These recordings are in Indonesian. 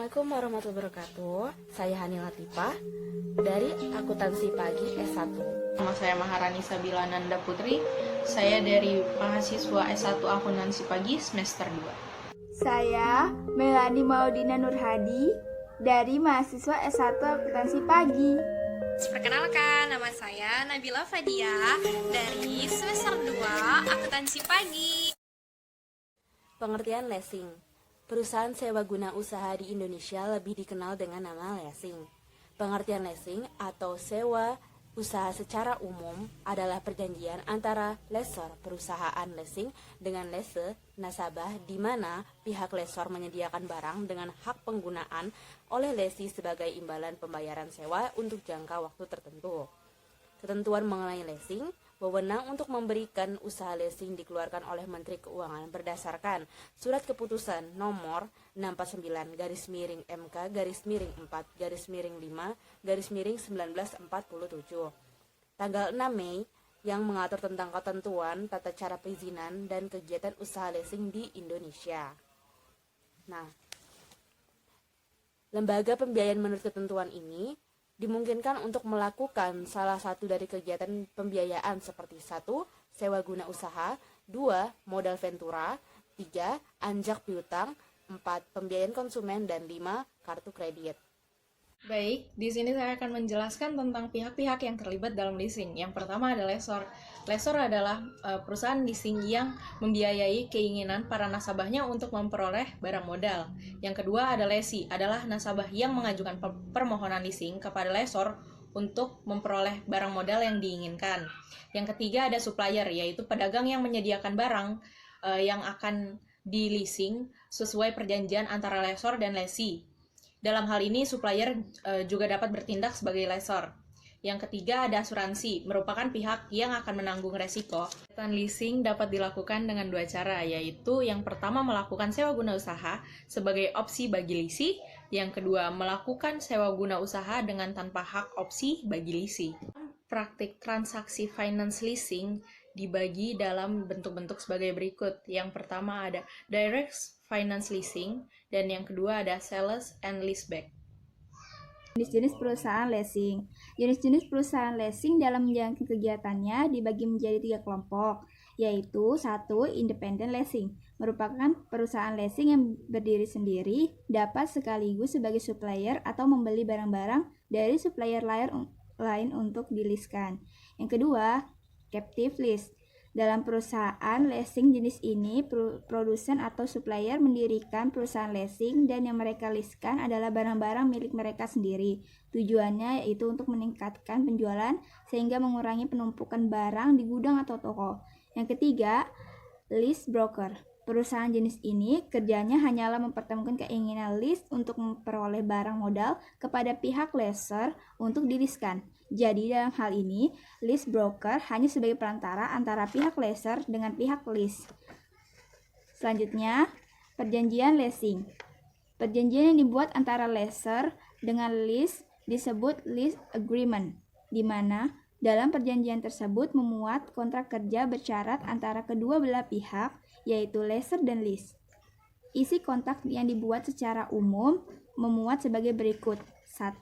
Assalamualaikum warahmatullahi wabarakatuh. Saya Hani Latifah dari Akuntansi Pagi S1. Nama saya Maharani Sabila Nanda Putri. Saya dari mahasiswa S1 Akuntansi Pagi semester 2. Saya Melani Maudina Nurhadi dari mahasiswa S1 Akuntansi Pagi. Perkenalkan, nama saya Nabila Fadia dari semester 2 Akuntansi Pagi. Pengertian leasing. Perusahaan sewa guna usaha di Indonesia lebih dikenal dengan nama leasing. Pengertian leasing atau sewa usaha secara umum adalah perjanjian antara lessor perusahaan leasing dengan lessee nasabah di mana pihak lessor menyediakan barang dengan hak penggunaan oleh lessee sebagai imbalan pembayaran sewa untuk jangka waktu tertentu. Ketentuan mengenai leasing, wewenang untuk memberikan usaha leasing dikeluarkan oleh Menteri Keuangan berdasarkan Surat Keputusan Nomor 649/MK/4/5/1947 tanggal 6 Mei yang mengatur tentang ketentuan tata cara perizinan dan kegiatan usaha leasing di Indonesia. Nah, lembaga pembiayaan menurut ketentuan ini dimungkinkan untuk melakukan salah satu dari kegiatan pembiayaan seperti 1. Sewa guna usaha, 2. Modal ventura, 3. Anjak piutang, 4. Pembiayaan konsumen, dan 5. Kartu kredit. Baik, di sini saya akan menjelaskan tentang pihak-pihak yang terlibat dalam leasing. Yang pertama ada lessor. Lessor adalah perusahaan leasing yang membiayai keinginan para nasabahnya untuk memperoleh barang modal. Yang kedua ada lessee, adalah nasabah yang mengajukan permohonan leasing kepada lessor untuk memperoleh barang modal yang diinginkan. Yang ketiga ada supplier, yaitu pedagang yang menyediakan barang yang akan di-leasing sesuai perjanjian antara lessor dan lessee. Dalam hal ini, supplier juga dapat bertindak sebagai lessor. Yang ketiga ada asuransi, merupakan pihak yang akan menanggung resiko. Kegiatan leasing dapat dilakukan dengan dua cara, yaitu yang pertama melakukan sewa guna usaha sebagai opsi bagi leasing, yang kedua melakukan sewa guna usaha dengan tanpa hak opsi bagi leasing. Praktik transaksi finance leasing dibagi dalam bentuk-bentuk sebagai berikut. Yang pertama ada direct finance leasing, dan yang kedua ada sales and leaseback. Jenis-jenis perusahaan leasing. Jenis-jenis perusahaan leasing dalam menjalankan kegiatannya dibagi menjadi 3 kelompok, yaitu 1. Independent leasing, merupakan perusahaan leasing yang berdiri sendiri, dapat sekaligus sebagai supplier atau membeli barang-barang dari supplier lain untuk dileaskan. Yang kedua, captive lease. Dalam perusahaan leasing jenis ini, produsen atau supplier mendirikan perusahaan leasing dan yang mereka leaskan adalah barang-barang milik mereka sendiri. Tujuannya yaitu untuk meningkatkan penjualan sehingga mengurangi penumpukan barang di gudang atau toko. Yang ketiga, lease broker. Perusahaan jenis ini kerjanya hanyalah mempertemukan keinginan lease untuk memperoleh barang modal kepada pihak lessor untuk dileaskan. Jadi dalam hal ini, lease broker hanya sebagai perantara antara pihak lessor dengan pihak lease. Selanjutnya, perjanjian leasing. Perjanjian yang dibuat antara lessor dengan lease disebut lease agreement, di mana dalam perjanjian tersebut memuat kontrak kerja bersyarat antara kedua belah pihak, yaitu lessor dan lease. Isi kontrak yang dibuat secara umum memuat sebagai berikut. 1.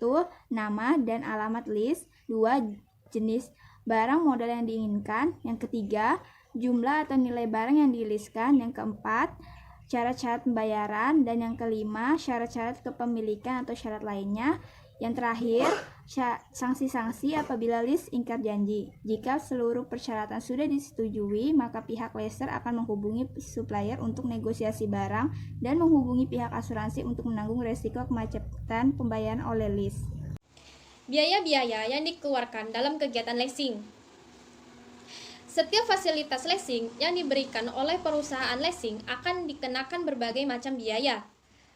Nama dan alamat lease. 2. Jenis barang modal yang diinginkan. Yang ketiga, jumlah atau nilai barang yang dileaskan. Yang keempat, syarat-syarat pembayaran. Dan yang kelima, syarat-syarat kepemilikan atau syarat lainnya. Yang terakhir, sanksi-sanksi apabila lease ingkar janji. Jika seluruh persyaratan sudah disetujui, maka pihak lessor akan menghubungi supplier untuk negosiasi barang dan menghubungi pihak asuransi untuk menanggung resiko kemacetan pembayaran oleh lease. Biaya-biaya yang dikeluarkan dalam kegiatan leasing. Setiap fasilitas leasing yang diberikan oleh perusahaan leasing akan dikenakan berbagai macam biaya.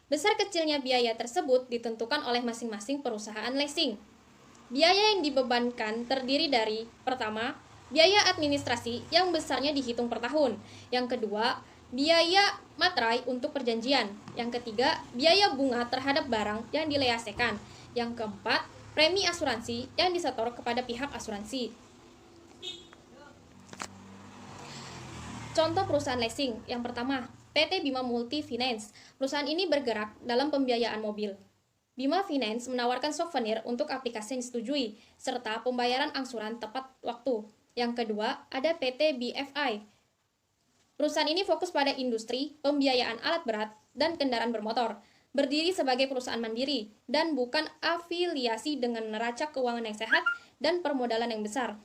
Besar kecilnya biaya tersebut ditentukan oleh masing-masing perusahaan leasing. Biaya yang dibebankan terdiri dari, pertama, biaya administrasi yang besarnya dihitung per tahun. Yang kedua, biaya materai untuk perjanjian. Yang ketiga, biaya bunga terhadap barang yang dileasekan. Yang keempat, premi asuransi yang disetor kepada pihak asuransi. Contoh perusahaan leasing. Yang pertama, PT Bima Multi Finance. Perusahaan ini bergerak dalam pembiayaan mobil. Bima Finance menawarkan souvenir untuk aplikasi yang disetujui, serta pembayaran angsuran tepat waktu. Yang kedua, ada PT BFI. Perusahaan ini fokus pada industri, pembiayaan alat berat, dan kendaraan bermotor. Berdiri sebagai perusahaan mandiri, dan bukan afiliasi dengan neraca keuangan yang sehat dan permodalan yang besar.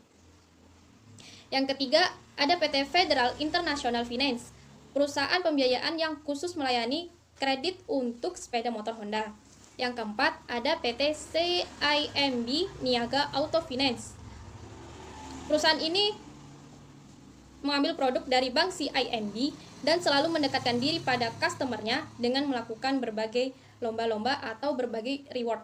Yang ketiga, ada PT Federal International Finance, perusahaan pembiayaan yang khusus melayani kredit untuk sepeda motor Honda. Yang keempat, ada PT CIMB Niaga Auto Finance. Perusahaan ini mengambil produk dari bank CIMB dan selalu mendekatkan diri pada customer-nya dengan melakukan berbagai lomba-lomba atau berbagai reward.